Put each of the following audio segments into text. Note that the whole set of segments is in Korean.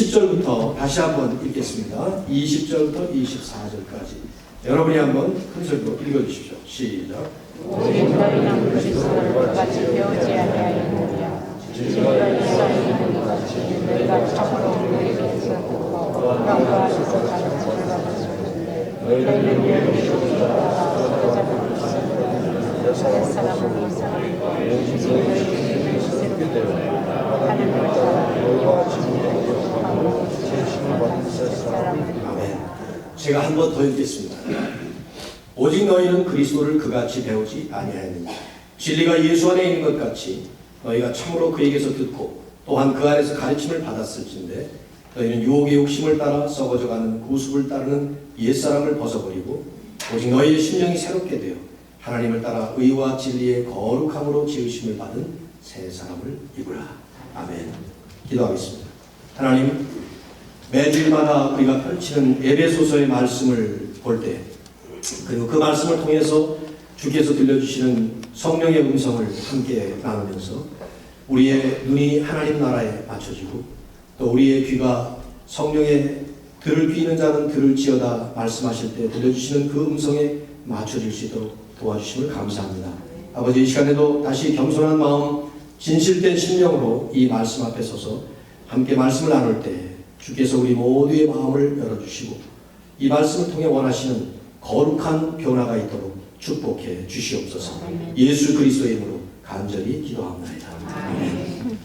20절부터 다시 한번 읽겠습니다. 20절부터 24절까지 여러분이 한번 큰 소리로 읽어주십시오. 시작. 오직 너희는 그리스도를 끝까지 배우지 아니하였느냐. 진리가 있어 있는 것 같이 너희가 참으로 우리에게서 듣고 그가 하셔서 가르침을 받았는데 너희는 예수를 따라 사자를 있었느냐. 옛 사람은 이 사람이고 오직 너희는 새롭게 되어 하나님을 따라 너희와 진리하고 제심을 받은 새 사람이니. 아멘. 제가 한 번 더 읽겠습니다. 오직 너희는 그리스도를 그같이 배우지 아니하였느냐. 진리가 예수 안에 있는 것 같이 너희가 참으로 그에게서 듣고 또한 그 안에서 가르침을 받았을진데 너희는 유혹의 욕심을 따라 썩어져가는 구습을 따르는 옛사람을 벗어버리고 오직 너희의 심령이 새롭게 되어 하나님을 따라 의와 진리의 거룩함으로 지으심을 받은 새 사람을 입으라. 아멘. 기도하겠습니다. 하나님, 매주일마다 우리가 펼치는 에베소서의 말씀을 볼 때 그리고 그 말씀을 통해서 주께서 들려주시는 성령의 음성을 함께 나누면서 우리의 눈이 하나님 나라에 맞춰지고 또 우리의 귀가 성령의 들을 귀 있는 자는 들을지어다 말씀하실 때 들려주시는 그 음성에 맞춰질 수 있도록 도와주심을 감사합니다. 아버지, 이 시간에도 다시 겸손한 마음, 진실된 심령으로 이 말씀 앞에 서서 함께 말씀을 나눌 때 주께서 우리 모두의 마음을 열어주시고 이 말씀을 통해 원하시는 거룩한 변화가 있도록 축복해 주시옵소서. 예수 그리스도의 이름으로 간절히 기도합니다. 아멘.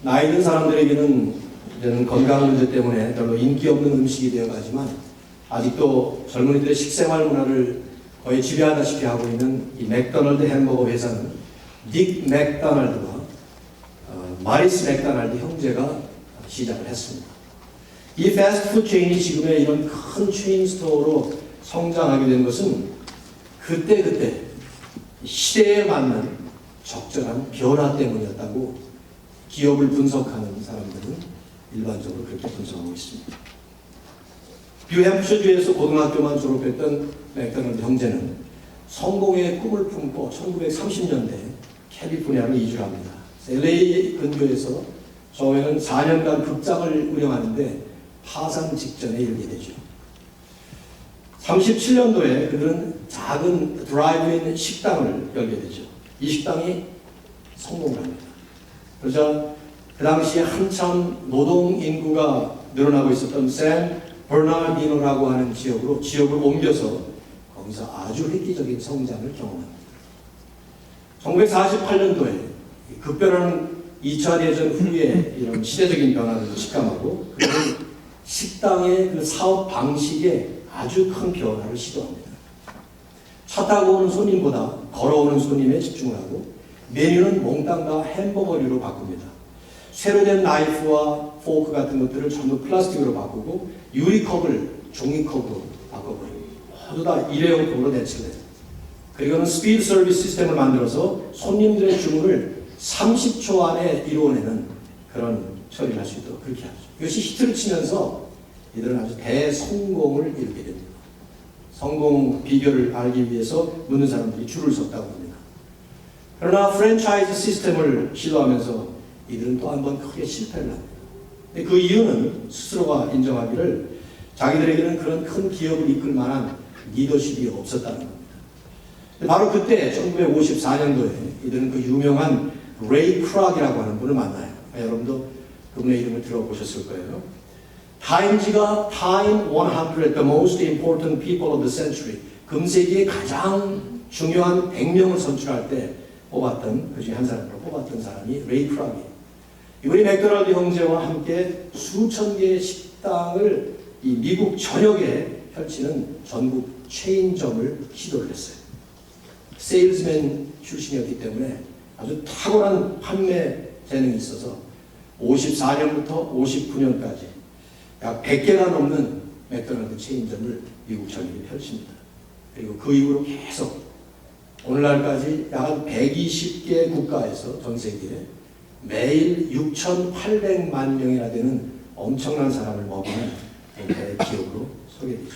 나이 든 사람들에게는 이제는 건강 문제 때문에 별로 인기 없는 음식이 되어가지만 아직도 젊은이들의 식생활 문화를 거의 지배하다시피 하고 있는 이 맥도날드 햄버거 회사는 닉 맥도날드와 마리스 맥도날드 형제가 시작을 했습니다. 이 패스트푸드 체인이 지금의 이런 큰 체인 스토어로 성장하게 된 것은 그때 시대에 맞는 적절한 변화 때문이었다고 기업을 분석하는 사람들은 일반적으로 그렇게 분석하고 있습니다. 뉴햄프셔주에서 고등학교만 졸업했던 맥도날드 형제는 성공의 꿈을 품고 1930년대 캘리포니아로 이주를 합니다. LA 근교에서 처음에는 4년간 극장을 운영하는데 파산 직전에 이르게 되죠. 37년도에 그들은 작은 드라이브인 식당을 열게 되죠. 이 식당이 성공을 합니다. 그러자 그 당시에 한참 노동 인구가 늘어나고 있었던 샌 버나디노라고 하는 지역을 옮겨서 거기서 아주 획기적인 성장을 경험합니다. 1948년도에 급변하는 2차 대전 후에 이런 시대적인 변화를 직감하고 그들은 식당의 그 사업 방식에 아주 큰 변화를 시도합니다. 차 타고 오는 손님보다 걸어오는 손님에 집중을 하고 메뉴는 몽땅 다 햄버거류로 바꿉니다. 새로 된 나이프와 포크 같은 것들을 전부 플라스틱으로 바꾸고 유리컵을 종이컵으로 바꿔버립니다. 모두 다 일회용컵으로 대체를 해요. 그리고는 스피드 서비스 시스템을 만들어서 손님들의 주문을 30초 안에 이루어내는 그런 처리를 할 수 있도록 그렇게 하죠. 이것이 히트를 치면서 이들은 아주 대성공을 이루게 됩니다. 성공 비결을 알기 위해서 묻는 사람들이 줄을 섰다고 합니다. 그러나 프랜차이즈 시스템을 시도하면서 이들은 또 한 번 크게 실패를 합니다. 근데 그 이유는 스스로가 인정하기를 자기들에게는 그런 큰 기업을 이끌 만한 리더십이 없었다는 겁니다. 바로 그때 1954년도에 이들은 그 유명한 레이 크락이라고 하는 분을 만나요. 여러분도 그분의 이름을 들어보셨을 거예요. 타임지가 Time 100, the most important people of the century, 금세기의 가장 중요한 100명을 선출할 때 뽑았던, 그 중에 한 사람으로 뽑았던 사람이 레이 크락이에요. 이분이 맥도날드 형제와 함께 수천 개의 식당을 이 미국 전역에 펼치는 전국 체인점을 시도를 했어요. 세일즈맨 출신이었기 때문에 아주 탁월한 판매 재능이 있어서 54년부터 59년까지 약 100개가 넘는 맥도날드 체인점을 미국 전역에 펼칩니다. 그리고 그 이후로 계속 오늘날까지 약 120개 국가에서 전 세계에 매일 6,800만 명이나 되는 엄청난 사람을 먹이는 대기업으로 서게 되죠.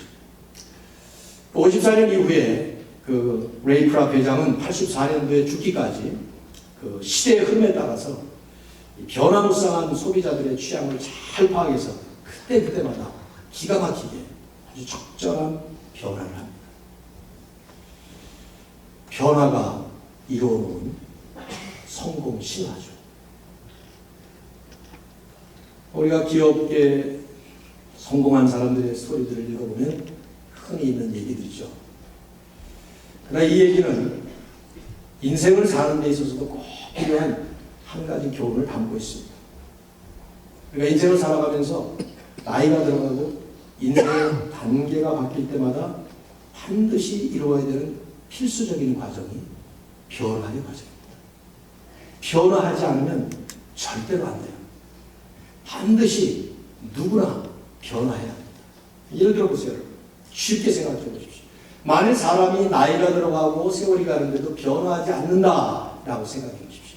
54년 이후에 그 레이 크락 회장은 84년도에 죽기까지 그 시대의 흐름에 따라서 이 변화무쌍한 소비자들의 취향을 잘 파악해서 그때마다 기가 막히게 아주 적절한 변화를 합니다. 변화가 이루어놓은 성공 신화죠. 우리가 기업계 성공한 사람들의 스토리들을 읽어보면 흔히 있는 얘기들이죠. 그러나 이 얘기는 인생을 사는 데 있어서도 꼭 필요한 한 가지 교훈을 담고 있습니다. 그러니까 인생을 살아가면서 나이가 들어가고 인생의 단계가 바뀔 때마다 반드시 이루어야 되는 필수적인 과정이 변화의 과정입니다. 변화하지 않으면 절대로 안 돼요. 반드시 누구나 변화해야 합니다. 예를 들어 보세요. 쉽게 생각해 보십시오. 만일 사람이 나이가 들어가고 세월이 가는데도 변화하지 않는다라고 생각해 보십시오.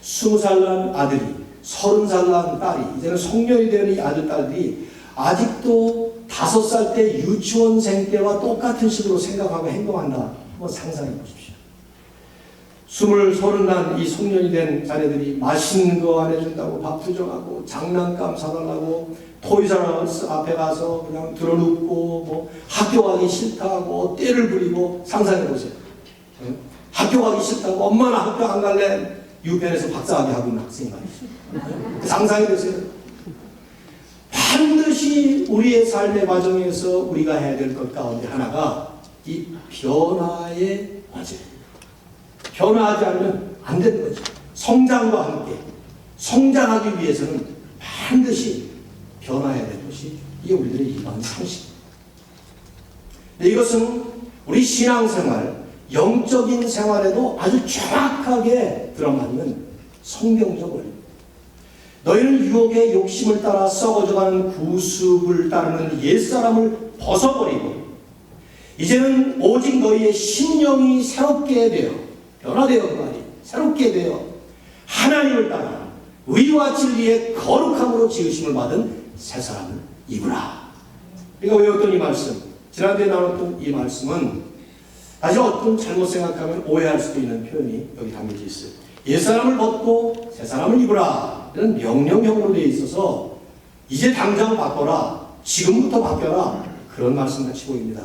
20살 난 아들이 30살 난 딸이 이제는 성년이 되는 이 아들 딸들이 아직도 5살 때 유치원생 때와 똑같은 식으로 생각하고 행동한다. 한번 상상해 보십시오. 20, 30 난 이 송년이 된 자네들이 맛있는 거 안 해준다고 밥 투정하고 장난감 사달라고 토이자라스 앞에 가서 그냥 들어눕고 뭐 학교 가기 싫다고 떼를 부리고 상상해 보세요. 학교 가기 싫다고 엄마는 학교 안 갈래 유펜에서 박사학위 하고 있는 학생이 말이죠. 상상해 보세요. 반드시 우리의 삶의 과정에서 우리가 해야 될 것 가운데 하나가 이 변화의 과제입니다. 변화하지 않으면 안 되는 거죠. 성장과 함께 성장하기 위해서는 반드시 변화해야 되는 것이 이게 우리들의 일반 상식입니다. 이것은 우리 신앙생활, 영적인 생활에도 아주 정확하게 들어맞는 성경적 원리입니다. 너희는 유혹의 욕심을 따라 썩어져가는 구습을 따르는 옛사람을 벗어버리고 이제는 오직 너희의 심령이 새롭게 되어 변화되어 그 말이 새롭게 되어 하나님을 따라 의와 진리의 거룩함으로 지으심을 받은 새 사람을 입으라. 우리가 외웠던 이 말씀, 지난주에 나눴던 이 말씀은 사실 어떤 잘못 생각하면 오해할 수도 있는 표현이 여기 담겨져 있어요. 옛사람을 벗고 새 사람을 입으라. 이런 명령형으로 되어 있어서 이제 당장 바꿔라. 지금부터 바뀌어라. 그런 말씀 같이 보입니다.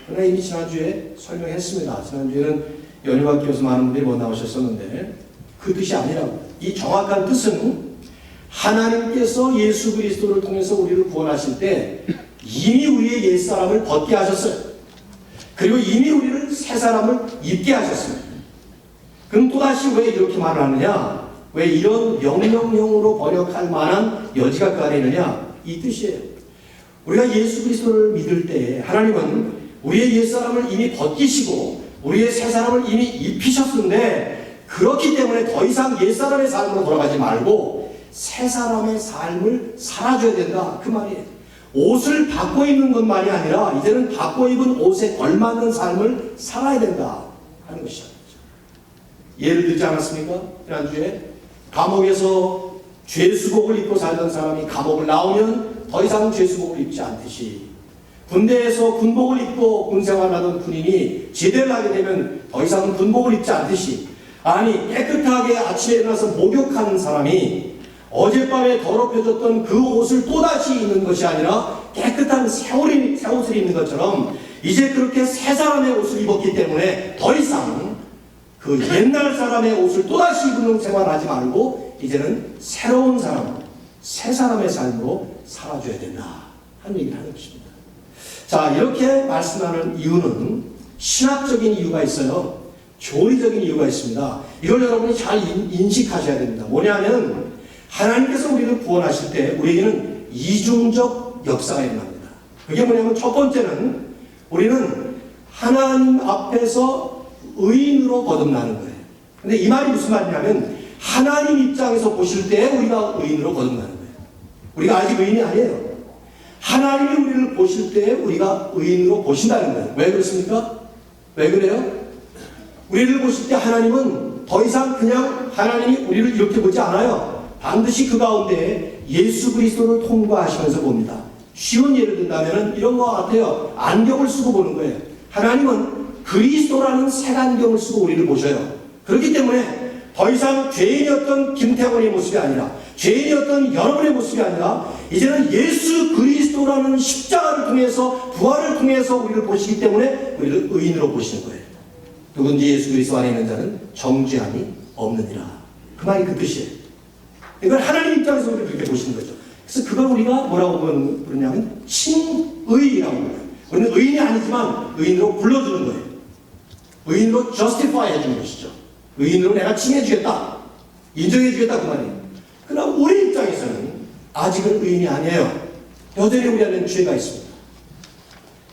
그러나 이미 지난주에 설명했습니다. 지난주에는 연휴가 끼어서 많은 분들이 못 나오셨었는데 그 뜻이 아니라고. 이 정확한 뜻은 하나님께서 예수 그리스도를 통해서 우리를 구원하실 때 이미 우리의 옛사람을 벗게 하셨어요. 그리고 이미 우리를 새 사람을 입게 하셨습니다. 그럼 또다시 왜 이렇게 말을 하느냐? 왜 이런 명령형으로 번역할 만한 여지가 그 안에 있느냐? 이 뜻이에요. 우리가 예수 그리스도를 믿을 때 하나님은 우리의 옛사람을 이미 벗기시고 우리의 새 사람을 이미 입히셨는데 그렇기 때문에 더 이상 옛사람의 삶으로 돌아가지 말고 새 사람의 삶을 살아줘야 된다. 그 말이에요. 옷을 바꿔 입는 것만이 아니라 이제는 바꿔 입은 옷에 걸맞는 삶을 살아야 된다 하는 것이죠. 예를 들지 않았습니까? 지난주에 감옥에서 죄수복을 입고 살던 사람이 감옥을 나오면 더 이상 죄수복을 입지 않듯이 군대에서 군복을 입고 군생활하던 군인이 제대를 하게 되면 더 이상 군복을 입지 않듯이 아니 깨끗하게 아침에 일어나서 목욕하는 사람이 어젯밤에 더럽혀졌던 그 옷을 또다시 입는 것이 아니라 깨끗한 새 옷을 입는 것처럼 이제 그렇게 새 사람의 옷을 입었기 때문에 더 이상 그 옛날 사람의 옷을 또다시 입는 생활을 하지 말고 이제는 새로운 사람, 새 사람의 삶으로 살아줘야 된다 하는 얘기를 하는 것입니다. 자, 이렇게 말씀하는 이유는 신학적인 이유가 있어요. 교리적인 이유가 있습니다. 이걸 여러분이 잘 인식하셔야 됩니다. 뭐냐면 하나님께서 우리를 구원하실 때 우리에게는 이중적 역사가 일어납니다. 그게 뭐냐면 첫 번째는 우리는 하나님 앞에서 의인으로 거듭나는 거예요. 근데 이 말이 무슨 말이냐면 하나님 입장에서 보실 때 우리가 의인으로 거듭나는 거예요. 우리가 아직 의인이 아니에요. 하나님이 우리를 보실 때 우리가 의인으로 보신다는 거예요. 왜 그렇습니까? 왜 그래요? 우리를 보실 때 하나님은 더 이상 그냥 하나님이 우리를 이렇게 보지 않아요. 반드시 그 가운데 예수 그리스도를 통과하시면서 봅니다. 쉬운 예를 든다면 이런 것 같아요. 안경을 쓰고 보는 거예요. 하나님은 그리스도라는 색안경을 쓰고 우리를 보셔요. 그렇기 때문에 더 이상 죄인이었던 김태원의 모습이 아니라, 죄인이었던 여러분의 모습이 아니라, 이제는 예수 그리스도라는 십자가를 통해서, 부활을 통해서 우리를 보시기 때문에 우리를 의인으로 보시는 거예요. 누군지 예수 그리스도 안에 있는 자는 정죄함이 없느니라. 그 말이 그 뜻이에요. 이걸 하나님 입장에서 우리를 그렇게 보시는 거죠. 그래서 그걸 우리가 뭐라고 부르냐면 칭의라고 불러요. 우리는 의인이 아니지만 의인으로 불러주는 거예요. 의인으로 justify 해주는 것이죠. 의인으로 내가 칭해주겠다, 인정해주겠다, 그 말이에요. 그러나 우리 입장에서는 아직은 의인이 아니에요. 여전히 우리 안에는 죄가 있습니다.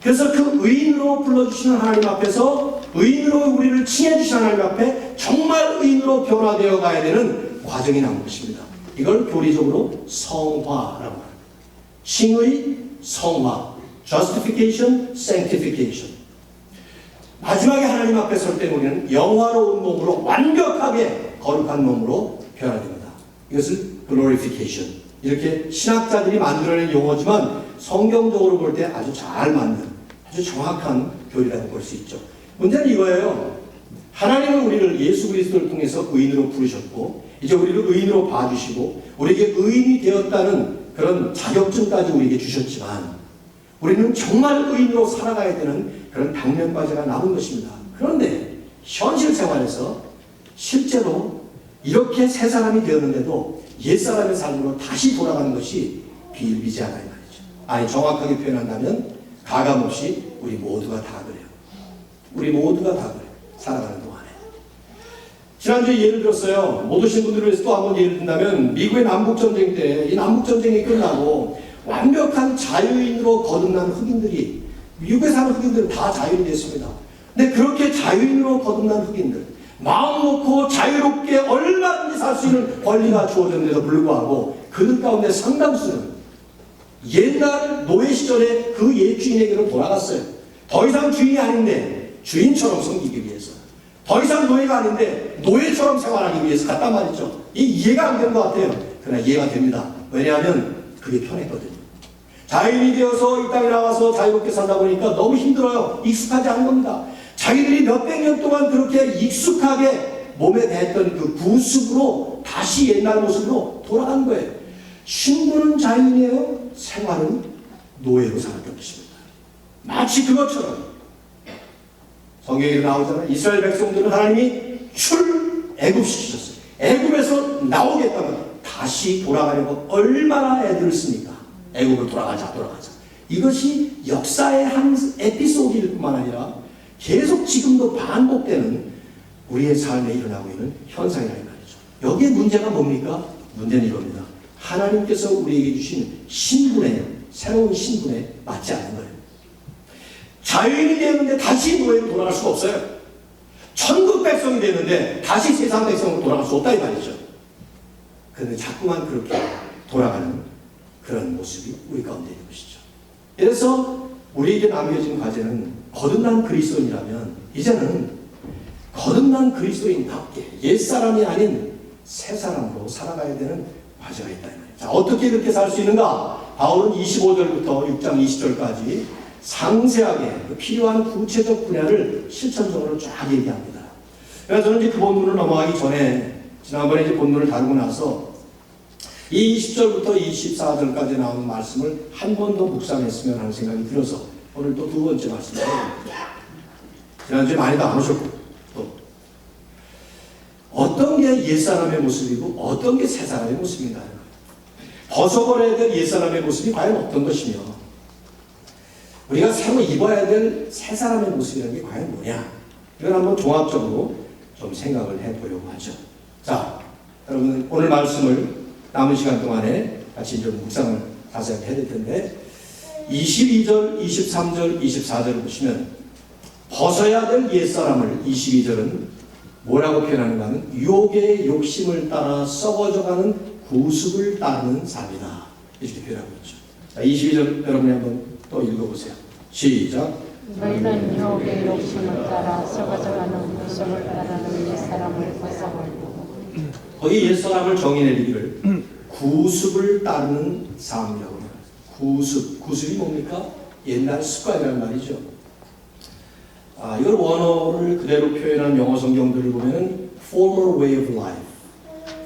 그래서 그 의인으로 불러주시는 하나님 앞에서, 의인으로 우리를 칭해주시는 하나님 앞에 정말 의인으로 변화되어 가야 되는 과정이 나온 것입니다. 이걸 교리적으로 성화라고 합니다. 칭의, 성화, justification, sanctification. 마지막에 하나님 앞에 설 때 우리는 영화로운 몸으로, 완벽하게 거룩한 몸으로 변화됩니다. 이것을 glorification, 이렇게 신학자들이 만들어낸 용어지만 성경적으로 볼 때 아주 잘 맞는, 아주 정확한 교리라고 볼 수 있죠. 문제는 이거예요. 하나님은 우리를 예수 그리스도를 통해서 의인으로 부르셨고, 이제 우리를 의인으로 봐주시고, 우리에게 의인이 되었다는 그런 자격증까지 우리에게 주셨지만, 우리는 정말 의인으로 살아가야 되는 그런 당면과제가 남은 것입니다. 그런데 현실 생활에서 실제로 이렇게 새 사람이 되었는데도 옛사람의 삶으로 다시 돌아가는 것이 비일비재하다 이 말이죠. 아니, 정확하게 표현한다면 가감없이 우리 모두가 다 그래요. 우리 모두가 다 그래요. 살아가는 동안에. 지난주에 예를 들었어요. 못 오신 분들을 위해서 또 한번 예를 든다면, 미국의 남북전쟁 때, 이 남북전쟁이 끝나고 완벽한 자유인으로 거듭난 흑인들이, 미국에 사는 흑인들은 다 자유인이 됐습니다. 근데 그렇게 자유인으로 거듭난 흑인들, 마음 놓고 자유롭게 얼마든지 살 수 있는 권리가 주어졌는데도 불구하고 그들 가운데 상당수는 옛날 노예 시절에 그 옛 주인에게로 돌아갔어요. 더 이상 주인이 아닌데 주인처럼 섬기기 위해서, 더 이상 노예가 아닌데 노예처럼 생활하기 위해서 갔단 말이죠. 이해가 안 되는 것 같아요. 그러나 이해가 됩니다. 왜냐하면 그게 편했거든요. 자유인이 되어서 이 땅에 나와서 자유롭게 살다 보니까 너무 힘들어요. 익숙하지 않은 겁니다. 자기들이 몇백 년 동안 그렇게 익숙하게 몸에 뱄던 그 구습으로 다시 옛날 모습으로 돌아간 거예요. 신분은 자유인이에요. 생활은 노예로 살았던 것입니다. 마치 그것처럼 성경에 나오잖아요. 이스라엘 백성들은 하나님이 출애굽시키셨어요. 애굽에서 나오겠다면 다시 돌아가려고 얼마나 애들을 씁니까? 애굽으로 돌아가자. 이것이 역사의 한 에피소드일 뿐만 아니라 계속 지금도 반복되는 우리의 삶에 일어나고 있는 현상이라는 말이죠. 여기에 문제가 뭡니까? 문제는 이겁니다. 하나님께서 우리에게 주신 신분에, 새로운 신분에 맞지 않는 거예요. 자유인이 되었는데 다시 노예로 돌아갈 수가 없어요. 천국 백성이 되었는데 다시 세상 백성으로 돌아갈 수 없다 이 말이죠. 그런데 자꾸만 그렇게 돌아가는 그런 모습이 우리 가운데 있는 것이죠. 그래서 우리에게 남겨진 과제는, 거듭난 그리스도인이라면 이제는 거듭난 그리스도인답게 옛사람이 아닌 새사람으로 살아가야 되는 과제가 있다 이 말이에요. 자, 어떻게 그렇게 살 수 있는가? 바울은 25절부터 6장 20절까지 상세하게 그 필요한 구체적 분야를 실천적으로 쫙 얘기합니다. 그래서 저는 이제 그 본문을 넘어가기 전에, 지난번에 이제 본문을 다루고 나서 이 20절부터 24절까지 나오는 말씀을 한 번 더 묵상했으면 하는 생각이 들어서 오늘 또 두 번째 말씀을 드립니다. 지난주에 많이도 안 오셨고, 또 어떤 게 옛사람의 모습이고 어떤 게 새사람의 모습인가, 벗어버려야 될 옛사람의 모습이 과연 어떤 것이며 우리가 새로 입어야 될 새사람의 모습이라는 게 과연 뭐냐, 이걸 한번 종합적으로 좀 생각을 해보려고 하죠. 자, 여러분 오늘 말씀을 남은 시간 동안에 같이 좀 묵상을 자세히 해야 될 텐데, 22절, 23절, 24절을 보시면 벗어야 될 옛사람을 22절은 뭐라고 표현하는가 하면 유혹의 욕심을 따라 썩어져가는 구습을 따르는 삶이다, 이렇게 표현하고 있죠. 자, 22절 여러분이 한번 또 읽어보세요. 시작. 너희는 유혹의 욕심을 따라 썩어져가는 구습을 따르는 옛사람을 벗어버리고. 거기 옛사람을 정의내리기를 구습을 따르는 삶이라고 합니다. 구습이 뭡니까? 옛날 습관이라는 말이죠. 이걸 원어를 그대로 표현한 영어 성경들을 보면은 former way of life,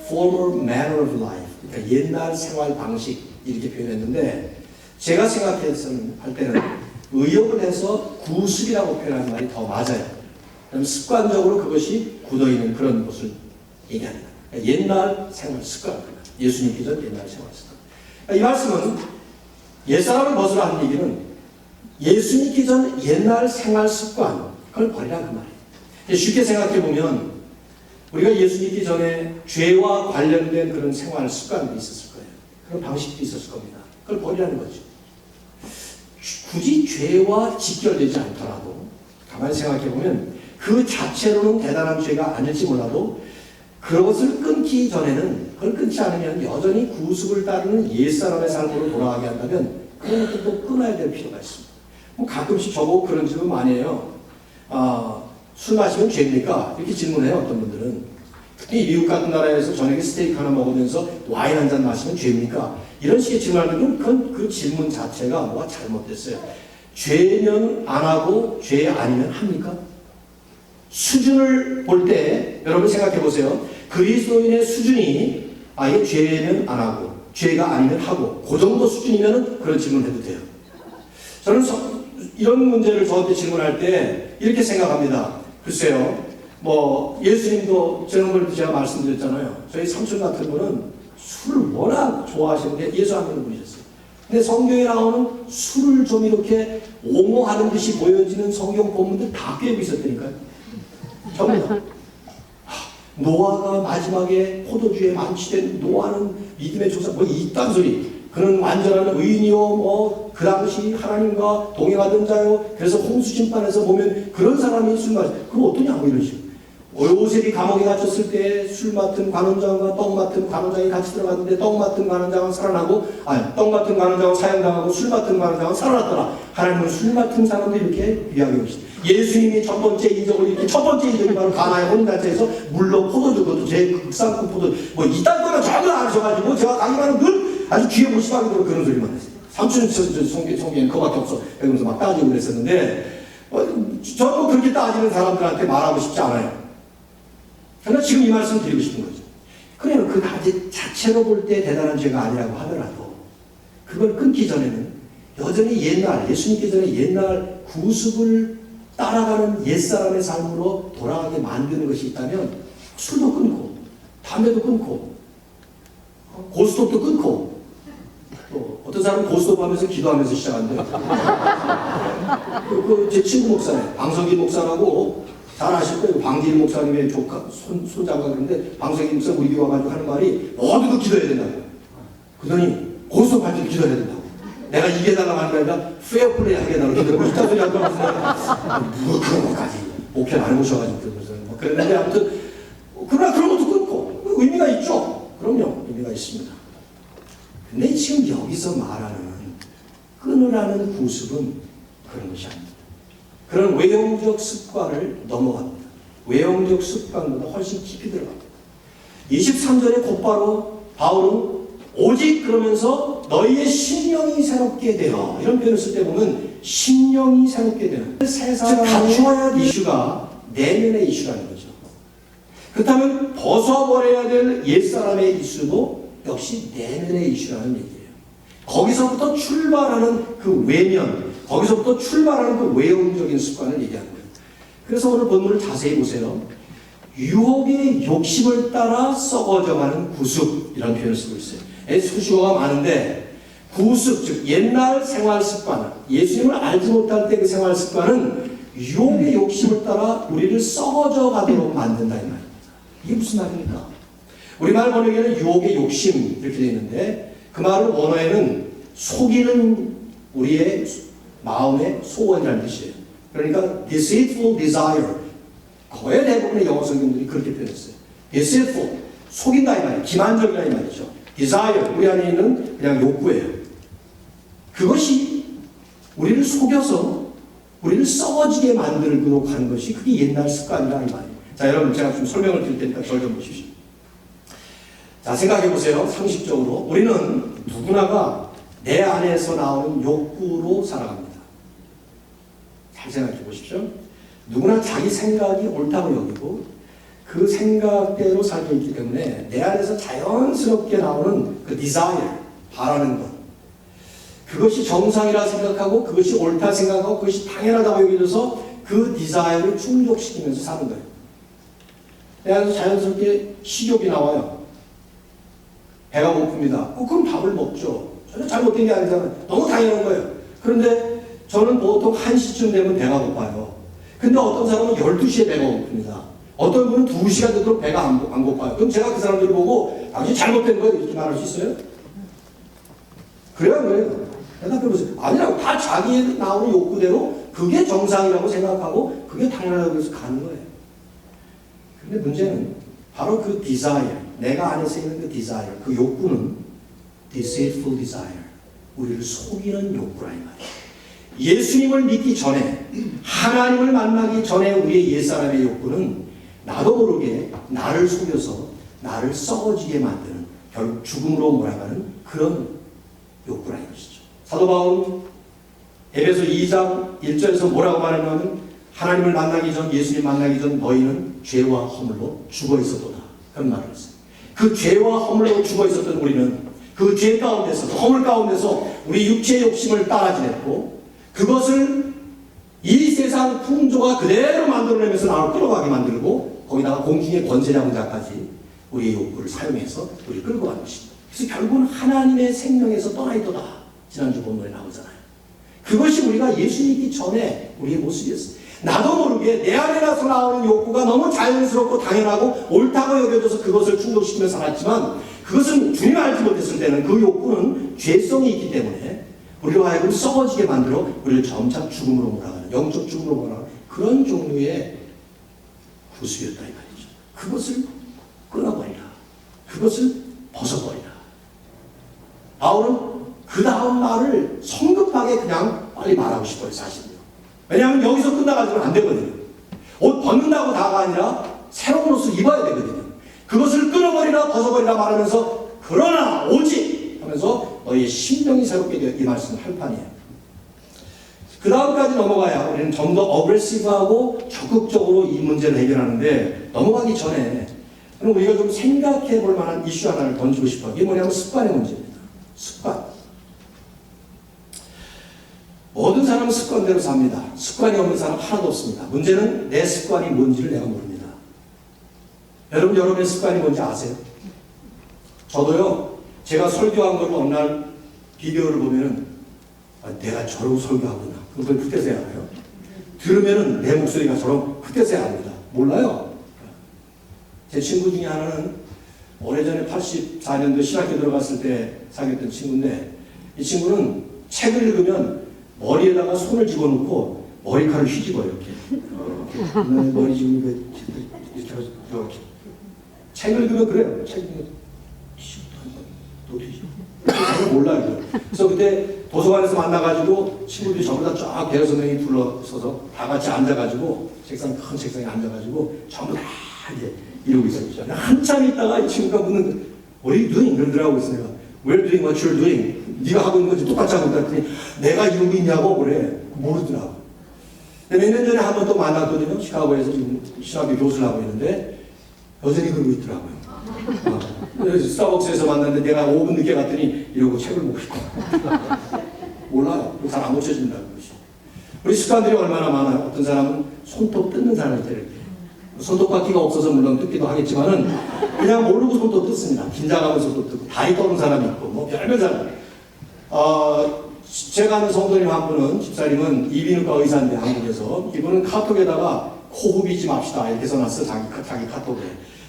former manner of life. 그러니까 옛날 생활 방식 이렇게 표현했는데 제가 생각해서는 할 때는 의역을 해서 구습이라고 표현하는 말이 더 맞아요. 그럼 습관적으로 그것이 굳어있는 그런 것을 얘기합니다. 그러니까 옛날 생활 습관, 예수님 기전 옛날 생활 습관. 그러니까 이 말씀은 옛사람을 벗으라 하는 얘기는 예수 믿기 전 옛날 생활 습관, 그걸 버리라 그 말이에요. 쉽게 생각해 보면 우리가 예수 믿기 전에 죄와 관련된 그런 생활 습관도 있었을 거예요. 그런 방식도 있었을 겁니다. 그걸 버리라는 거죠. 굳이 죄와 직결되지 않더라도 가만히 생각해 보면 그 자체로는 대단한 죄가 아닐지 몰라도 그것을 끊기 전에는, 그걸 끊지 않으면 여전히 구습을 따르는 옛사람의 삶으로 돌아가게 한다면 그런 것도 끊어야 될 필요가 있습니다. 뭐 가끔씩 저보고 그런 질문 많이 해요. 술 마시면 죄입니까? 이렇게 질문해요, 어떤 분들은. 특히 미국 같은 나라에서 저녁에 스테이크 하나 먹으면서 와인 한 잔 마시면 죄입니까? 이런 식의 질문하면 그건 그 질문 자체가 뭐가 잘못됐어요. 죄면 안 하고 죄 아니면 합니까? 수준을 볼 때 여러분 생각해 보세요. 그리스도인의 수준이 아예 죄면 안 하고 죄가 아니면 하고 그 정도 수준이면 그런 질문을 해도 돼요. 저는 이런 문제를 저한테 질문할 때 이렇게 생각합니다. 글쎄요, 뭐 예수님도 지난번에도 제가 말씀드렸잖아요. 저희 삼촌 같은 분은 술을 워낙 좋아하시는데 예수 안 믿는 분이셨어요. 근데 성경에 나오는 술을 좀 이렇게 옹호하는 듯이 보여지는 성경 본문들 다 꿰고 있었다니까요. 전부 다. 노아가 마지막에 포도주에 만취된 노아는 믿음의 조사 뭐 이딴 소리. 그는 완전한 의인이요 뭐 그 당시 하나님과 동행하던 자요. 그래서 홍수 심판에서 보면 그런 사람이 술 마시. 그럼 어떠냐고 이런 식으로. 요셉이 감옥에 갇혔을 때 술 맡은 관원장과 떡 맡은 관원장이 같이 들어갔는데 떡 맡은 관원장은 살아나고 떡 맡은 관원장은 사형당하고 술 맡은 관원장은 살아났더라. 하나님은 술 맡은 사람도 이렇게 귀하게 오시다. 예수님이 첫 번째 이적을 이렇게 첫 번째 이적이 바로 가나의 혼인잔치에서 물로 포도주 그것도 제 극상급 포도주 뭐 이딴 거는 전혀 안 하셔가지고 제가 강의하는 늘 아주 귀에 무시하게 들어 그런 소리만 했어요. 삼촌 성경에는 그거밖에 없어. 그러면서 막 따지고 그랬었는데 저도 그렇게 따지는 사람들한테 말하고 싶지 않아요. 그러나 지금 이 말씀 드리고 싶은 거죠. 그래요. 그 자체로 볼 때 대단한 죄가 아니라고 하더라도 그걸 끊기 전에는 여전히 옛날, 예수 믿기 전에 옛날 구습을 따라가는 옛사람의 삶으로 돌아가게 만드는 것이 있다면 술도 끊고 담배도 끊고 고스톱도 끊고 또 어떤 사람은 고스톱 하면서 기도하면서 시작한대요. 제 친구 목사예요. 방석기 목사라고 잘 아실 거예요. 방길 목사님의 조카, 손자가 그런데 방석기 목사 우리 교회 와가지고 하는 말이 모두도 기도해야 된다고. 그러더니 고스톱 할 때 기도해야 된다고. 내가 이겨달라고 하는 게 아니라 페어플레이 하게 해달라고 기도하고 이딴 소리 하고 뭐 그런 것까지 목회를 안 해보셔가지고 뭐 그랬는데 아무튼 그러나 그런 것도 끊고 의미가 있죠. 그럼요. 의미가 있습니다. 근데 지금 여기서 말하는 끊으라는 구습은 그런 것이 아닙니다. 그런 외형적 습관을 넘어갑니다. 외형적 습관보다 훨씬 깊이 들어갑니다. 23절에 곧바로 바울은 오직 그러면서 너희의 심령이 새롭게 되어 이런 표현을 쓸 때 보면 심령이 새롭게 되는 즉 갖추어야 할 이슈가 내면의 이슈라는 거죠. 그렇다면 벗어버려야 될 옛사람의 이슈도 역시 내면의 이슈라는 얘기예요. 거기서부터 출발하는 그 외면, 거기서부터 출발하는 그 외형적인 습관을 얘기하는 거예요. 그래서 오늘 본문을 자세히 보세요. 유혹의 욕심을 따라 썩어져가는 구습이라는 표현을 쓰고 있어요. 수식어가 많은데 구습, 즉 옛날 생활 습관, 예수님을 알지 못할 때 그 생활 습관은 유혹의 욕심을 따라 우리를 썩어져 가도록 만든다 이 말입니다. 이게 무슨 말입니까? 우리말 번역에는 유혹의 욕심 이렇게 되어 있는데 그 말은 원어에는 속이는 우리의 마음의 소원이라는 뜻이에요. 그러니까 deceitful desire. 거의 대부분의 영어 성경들이 그렇게 표현했어요. deceitful, 속인다 이 말이에요. 기만적이다 이 말이죠. desire, 우리 안에 있는 그냥 욕구예요. 그것이 우리를 속여서 우리를 썩어지게 만들도록 하는 것이 그게 옛날 습관이라 이 말이에요. 자, 여러분 제가 좀 설명을 드릴 테니까 저를 좀 보십시오. 자, 생각해 보세요. 상식적으로 우리는 누구나가 내 안에서 나오는 욕구로 살아갑니다. 잘 생각해 보십시오. 누구나 자기 생각이 옳다고 여기고 그 그 생각대로 살고 있기 때문에 내 안에서 자연스럽게 나오는 그 desire, 바라는 것, 그것이 정상이라 생각하고 그것이 옳다 생각하고 그것이 당연하다고 여겨져서 그 desire를 충족시키면서 사는 거예요. 내 안에서 자연스럽게 식욕이 나와요. 배가 고픕니다. 그럼 밥을 먹죠. 전혀 잘못된 게 아니잖아요. 너무 당연한 거예요. 그런데 저는 보통 1시쯤 되면 배가 고파요. 근데 어떤 사람은 12시에 배가 고픕니다. 어떤 분은 2시간 되도록 배가 안 고파요. 그럼 제가 그 사람들을 보고 당신 잘못된 거예요 이렇게 말할 수 있어요? 그래야 그래요. 대답해보세요. 아니라고. 다 자기에 나오는 욕구대로 그게 정상이라고 생각하고 그게 당연하다고 해서 가는 거예요. 근데 문제는 바로 그 desire, 내가 안에서 있는 그 desire, 그 욕구는 deceitful desire, 우리를 속이는 욕구라는 말이에요. 예수님을 믿기 전에, 하나님을 만나기 전에 우리의 옛사람의 욕구는 나도 모르게 나를 속여서 나를 썩어지게 만드는, 결국 죽음으로 몰아가는 그런 욕구라는 것이죠. 사도 바울은 에베소 2장 1절에서 뭐라고 말하냐면 하나님을 만나기 전, 예수님 만나기 전 너희는 죄와 허물로 죽어 있었도다. 그런 말을 했어요. 그 죄와 허물로 죽어 있었던 우리는 그 죄 가운데서, 그 허물 가운데서 우리 육체의 욕심을 따라 지냈고 그것을 이 세상 풍조가 그대로 만들어내면서 나를 끌어가게 만들고 거기다가 공중의 권세자분자까지 우리의 욕구를 사용해서 우리를 끌고 가는 것입니다. 그래서 결국은 하나님의 생명에서 떠나 있도다. 지난주 본문에 나오잖아요. 그것이 우리가 예수 믿기 전에 우리의 모습이었어요. 나도 모르게 내 안에 나서 나오는 욕구가 너무 자연스럽고 당연하고 옳다고 여겨져서 그것을 충족시키며 살았지만 그것은 주님 알지 못했을 때는 그 욕구는 죄성이 있기 때문에 우리로 하여금 썩어지게 만들어 우리를 점차 죽음으로 몰아가는, 영적 죽음으로 몰아가는 그런 종류의 구습이었다 이 말이죠. 그것을 끊어버리라. 그것을 벗어버리라. 바울은 그 다음 말을 성급하게 그냥 빨리 말하고 싶어요, 사실은요. 왜냐하면 여기서 끝나가지고는 안 되거든요. 옷 벗는다고 다가 아니라 새로운 옷을 입어야 되거든요. 그것을 끊어버리라, 벗어버리라 말하면서 그러나 오직 하면서 너희의 심령이 새롭게 되어 이 말씀을 할 판이에요. 그 다음까지 넘어가야 우리는 좀 더 어그레시브하고 적극적으로 이 문제를 해결하는데 넘어가기 전에 우리가 좀 생각해 볼 만한 이슈 하나를 던지고 싶어요. 이게 뭐냐면 습관의 문제입니다. 습관. 모든 사람은 습관대로 삽니다. 습관이 없는 사람 하나도 없습니다. 문제는 내 습관이 뭔지를 내가 모릅니다. 여러분, 여러분의 습관이 뭔지 아세요? 저도요, 제가 설교한 걸 어느 날 비디오를 보면은 내가 저러고 설교하구나. 그걸 그때서야 알아요. 들으면은 내 목소리가 저런 그때서야 압니다. 몰라요. 제 친구 중에 하나는 오래전에 84년도 신학교 들어갔을 때 사귀었던 친구인데 이 친구는 책을 읽으면 머리에다가 손을 집어넣고 머리카락을 휘집어요. 이렇게. 머리 지금 이렇게. 책을 읽으면 그래요. 책 읽으면 또 뒤집어. 전혀 몰라요. 그래서 그때 도서관에서 만나가지고 친구들이 전부 다 쫙 대여섯 명이 둘러서서 다 같이 앉아가지고 큰 책상에 앉아가지고 전부 다 이제 이러고 있었죠. 한참 있다가 이 친구가 묻는 What are you doing? 그러더라고. 그래서 내가 We're doing what you're doing. 네가 하고 있는 건지 똑같이 하고 있다 했더니 내가 이러고 있냐고 그래. 모르더라고. 몇 년 전에 한 번 또 만났거든요. 시카고에서 지금 신학교 교수를 하고 있는데 여전히 그러고 있더라고요. 그래서 스타벅스에서 만났는데 내가 5분 늦게 갔더니 이러고 책을 보고 있고 몰라요. 잘 안 고쳐진다는 것이. 우리 습관들이 얼마나 많아요. 어떤 사람은 손톱 뜯는 사람이 이렇게 손톱 바퀴가 없어서 물론 뜯기도 하겠지만은 그냥 모르고 손톱 뜯습니다. 긴장하면서 손톱 뜯고 다리 떠는 사람이 있고 뭐 별별 사람. 제가 아는 성도님 한 분은 집사님은 이비인후과 의사인데 한국에서 이분은 카톡에다가 코 후비지 맙시다 이렇게 써놨어. 자기 카톡에.